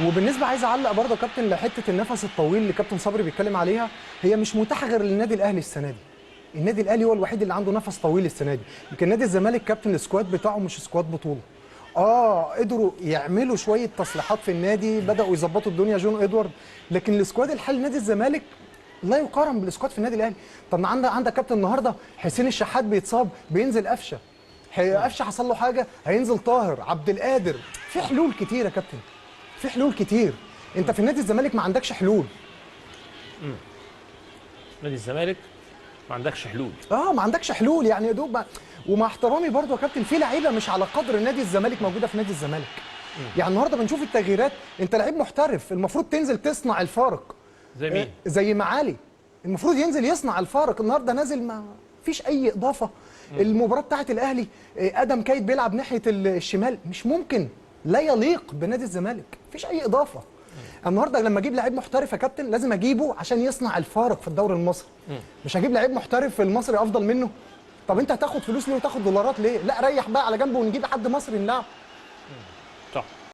وبالنسبه عايز اعلق برضه يا كابتن لحته النفس الطويل اللي كابتن صبري بيتكلم عليها، هي مش متاحه غير للنادي الاهلي السنه دي. النادي الاهلي هو الوحيد اللي عنده نفس طويل السنه دي. يمكن نادي الزمالك كابتن السكواد بتاعه مش سكواد بطوله. قدروا يعملوا شويه تصليحات في النادي، بداوا يظبطوا الدنيا جون ادوارد، لكن السكواد الحالي نادي الزمالك لا يقارن بالسكواد في النادي الاهلي. طب ما عندك كابتن النهارده حسين الشحات بيتصاب بينزل قفشه، قفشه حصل له حاجه هينزل طاهر عبد القادر. في حلول كتير يا كابتن، في حلول كتير. انت في نادي الزمالك ما عندكش حلول. نادي الزمالك ما عندكش حلول. ما عندكش حلول يعني يا دوب. ومع احترامي برضو يا كابتن في لعيبه مش على قدر نادي الزمالك موجوده في نادي الزمالك. يعني النهارده بنشوف التغييرات، انت لعيب محترف المفروض تنزل تصنع الفارق. زي مين؟ زي معالي، المفروض ينزل يصنع الفارق. النهارده نازل ما فيش اي اضافه. المباراه بتاعت الاهلي ادم كايد بيلعب ناحيه الشمال، مش ممكن، لا يليق بنادي الزمالك، مفيش اي اضافه. النهارده لما اجيب لعيب محترف يا كابتن لازم اجيبه عشان يصنع الفارق في الدوري المصري. مش هجيب لعيب محترف في المصري افضل منه. طب انت هتاخد فلوس ليه وتاخد دولارات ليه؟ لا ريح بقى على جنب ونجيب حد مصري نلعب.